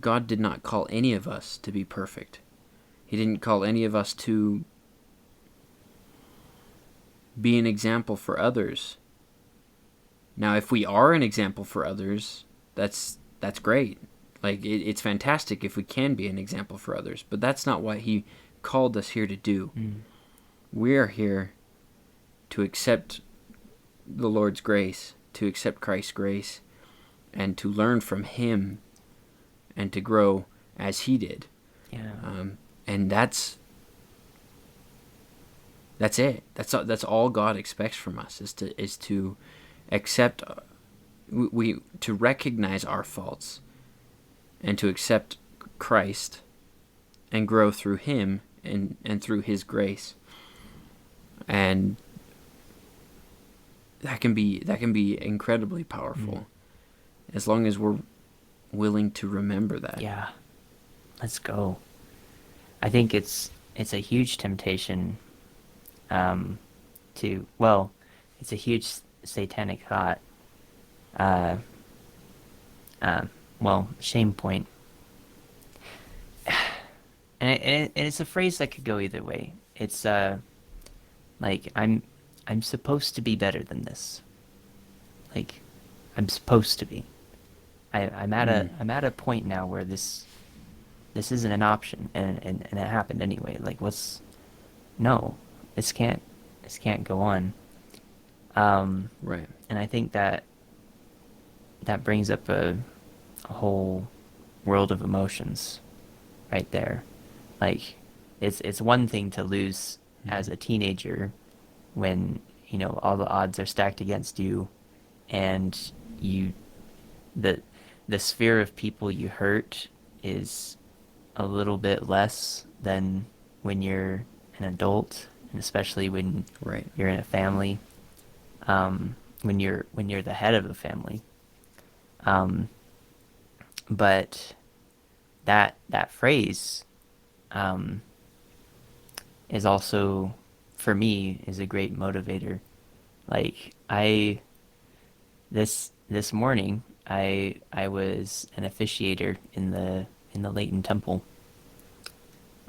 did not call any of us to be perfect. He didn't call any of us to be an example for others. Now, if we are an example for others, that's great. Like, it's fantastic if we can be an example for others, but that's not what He called us here to do. We are here to accept the Lord's grace, to accept Christ's grace, and to learn from Him and to grow as He did. Yeah. And that's it. That's all God expects from us, is to accept, to recognize our faults and to accept Christ and grow through Him and through His grace. And that can be incredibly powerful, as long as we're willing to remember that. Yeah. Let's go. I think it's a huge temptation it's a huge satanic thought shame point. And it's a phrase that could go either way. It's like I'm supposed to be better than this. Like I'm supposed to be. I'm at a point now where this isn't an option, and it happened anyway. Like no, this can't go on. Right. And I think that brings up a whole world of emotions right there. Like it's one thing to lose as a teenager when, all the odds are stacked against you, and the sphere of people you hurt is a little bit less than when you're an adult, and especially when you're in a family, when you're the head of a family. But that phrase is also, for me, is a great motivator. Like this morning I was an officiator in the Leighton Temple.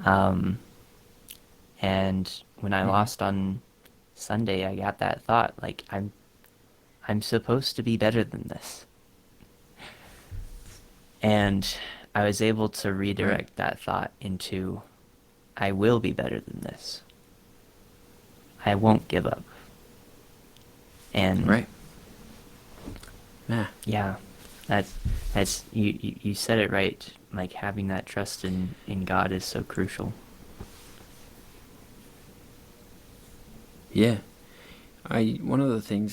And when I lost on Sunday, I got that thought, like I'm supposed to be better than this. And I was able to redirect that thought into, I will be better than this. I won't give up. And yeah, that's you said it right. Like having that trust in God is so crucial. Yeah. Another thing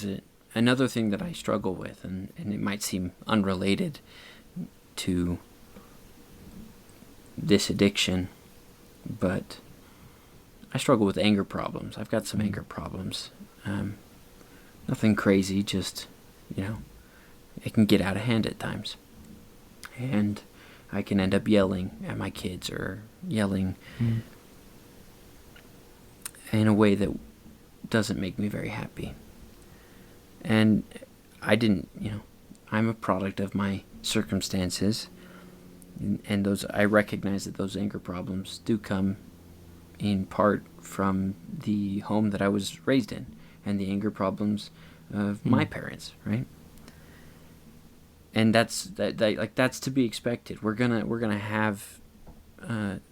that I struggle with, and it might seem unrelated to this addiction, but I struggle with anger problems. I've got some anger problems. Nothing crazy, just, it can get out of hand at times. And I can end up yelling at my kids or yelling in a way that doesn't make me very happy. And I'm a product of my circumstances, and I recognize that those anger problems do come in part from the home that I was raised in, and the anger problems of my parents, right? And that's to be expected. We're gonna have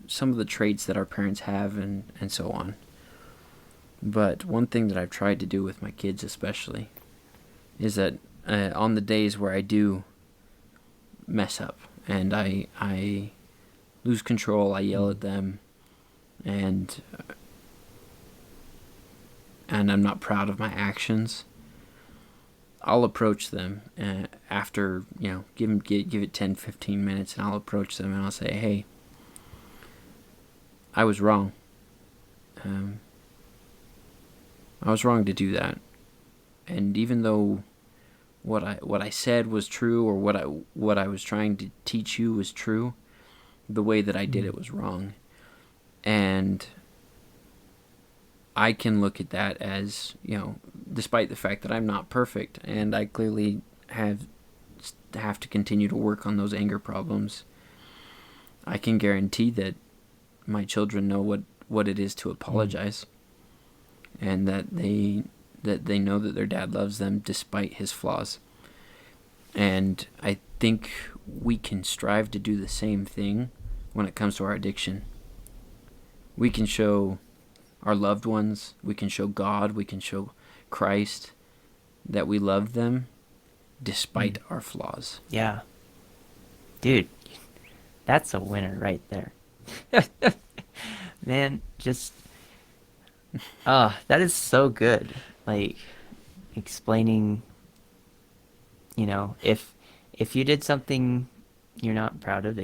some of the traits that our parents have, and so on. But one thing that I've tried to do with my kids especially is that on the days where I do mess up and I lose control, I yell at them, and I'm not proud of my actions, I'll approach them after, give it 10, 15 minutes, and I'll approach them and I'll say, hey, I was wrong. I was wrong to do that. And even though what I said was true, or what I was trying to teach you was true, the way that I did it was wrong. And I can look at that as, despite the fact that I'm not perfect, and I clearly have to continue to work on those anger problems, I can guarantee that my children know what it is to apologize, and that they know that their dad loves them despite his flaws. And I think we can strive to do the same thing when it comes to our addiction. We can show our loved ones, we can show God, we can show Christ that we love them despite our flaws. Yeah. Dude, that's a winner right there. Man, just that is so good. Like explaining, if you did something you're not proud of,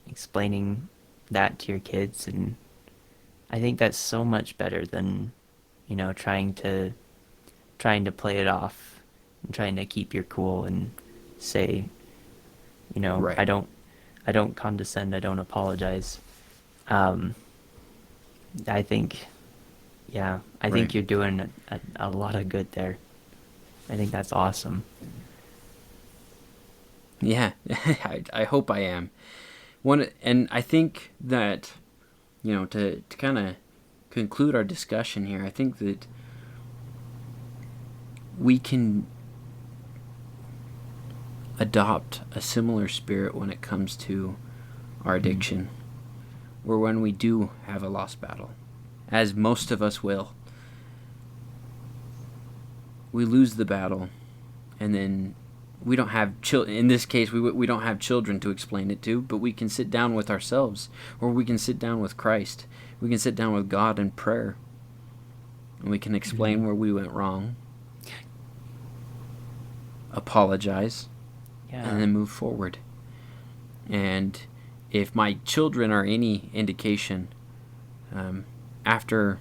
explaining that to your kids, and I think that's so much better than, trying to play it off and trying to keep your cool and say, Right. I don't condescend, I don't apologize. I think you're doing a lot of good there. I think that's awesome. Yeah, I hope I am. And I think that, to kind of conclude our discussion here, I think that we can adopt a similar spirit when it comes to our addiction, or when we do have a lost battle, as most of us will. We lose the battle, and then we don't have in this case, we don't have children to explain it to, but we can sit down with ourselves, or we can sit down with Christ. We can sit down with God in prayer, and we can explain where we went wrong, apologize, and then move forward. And if my children are any indication, after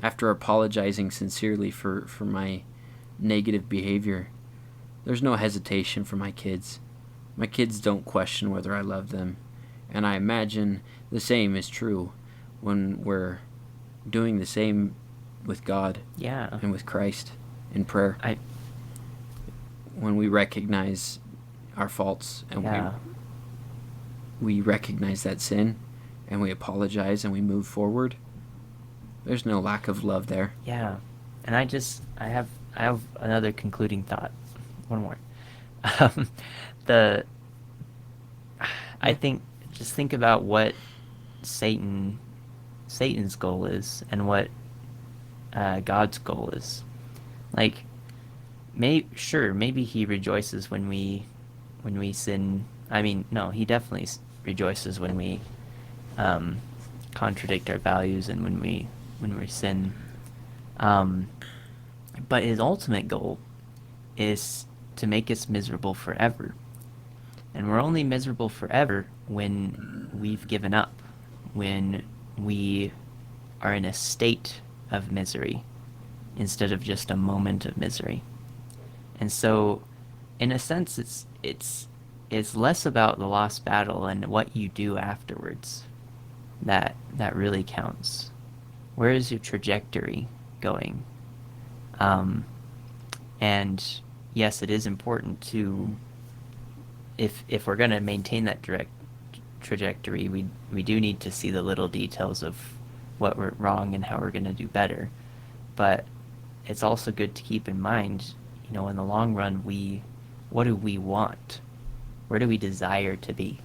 apologizing sincerely for my negative behavior, there's no hesitation for my kids. My kids don't question whether I love them. And I imagine the same is true when we're doing the same with God and with Christ in prayer. When we recognize our faults and we recognize that sin and we apologize and we move forward, there's no lack of love there. Yeah. And I have another concluding thought. One more. I think, just think about what Satan's goal is and what God's goal is. Like, maybe he rejoices when we sin. I mean, no, he definitely rejoices when we contradict our values and when we sin. But his ultimate goal is to make us miserable forever. And we're only miserable forever when we've given up, when we are in a state of misery instead of just a moment of misery. And so, in a sense, it's less about the lost battle and what you do afterwards that really counts. Where is your trajectory going? And yes, it is important to, if we're going to maintain that trajectory, we do need to see the little details of what went wrong and how we're going to do better. But it's also good to keep in mind, in the long run, what do we want? Where do we desire to be?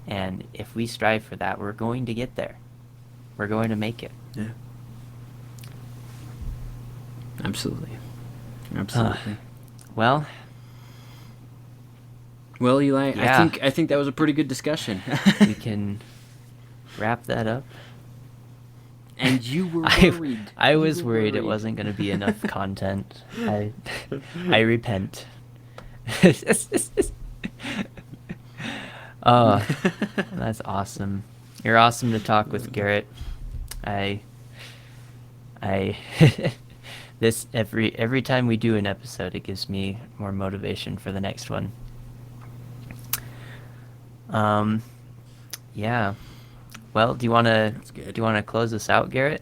And if we strive for that, we're going to get there. We're going to make it. Yeah. Absolutely. Well, Eli, yeah. I think that was a pretty good discussion. We can wrap that up. And you were worried. I was worried it wasn't going to be enough content. I repent. Oh, that's awesome. You're awesome to talk with, Garett. This every time we do an episode, it gives me more motivation for the next one. Yeah. Well, do you want to close us out, Garett?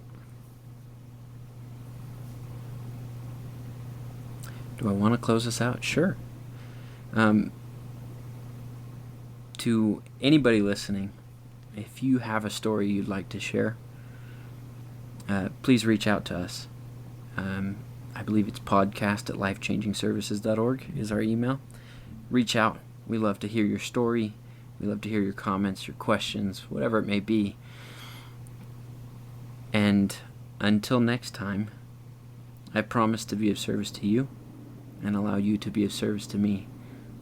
Do I want to close us out? Sure. To anybody listening, if you have a story you'd like to share, please reach out to us. I believe it's podcast@lifechangingservices.org is our email. Reach out. We love to hear your story. We love to hear your comments, your questions, whatever it may be. And until next time, I promise to be of service to you and allow you to be of service to me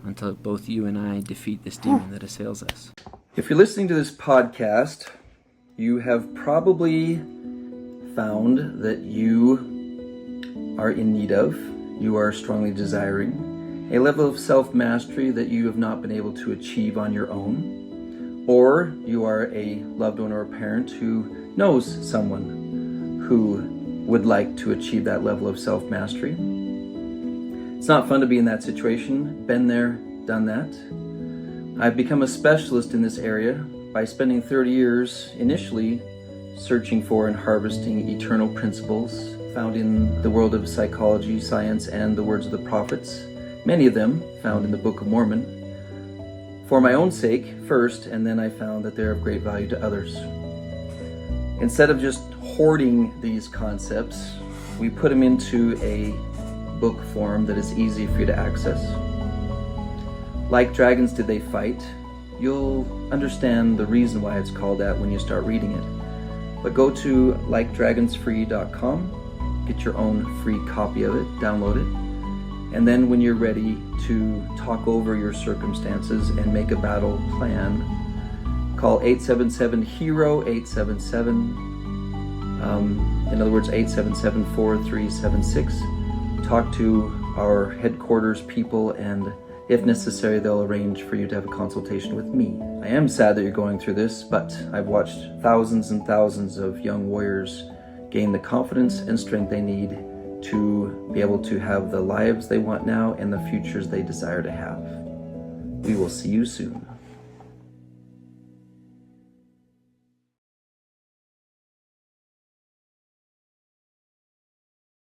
until both you and I defeat this demon that assails us. If you're listening to this podcast, you have probably found that you are in need of, you are strongly desiring, a level of self-mastery that you have not been able to achieve on your own, or you are a loved one or a parent who knows someone who would like to achieve that level of self-mastery. It's not fun to be in that situation. Been there, done that. I've become a specialist in this area by spending 30 years initially searching for and harvesting eternal principles found in the world of psychology, science, and the words of the prophets, many of them found in the Book of Mormon. for my own sake first, and then I found that they're of great value to others. Instead of just hoarding these concepts, we put them into a book form that is easy for you to access. Like Dragons Did They Fight? You'll understand the reason why it's called that when you start reading it. But go to likedragonsfree.com, get your own free copy of it, download it, and then when you're ready to talk over your circumstances and make a battle plan, call 877-HERO 877. In other words, 877-4376. Talk to our headquarters people, and if necessary, they'll arrange for you to have a consultation with me. I am sad that you're going through this, but I've watched thousands and thousands of young warriors gain the confidence and strength they need to be able to have the lives they want now and the futures they desire to have. We will see you soon.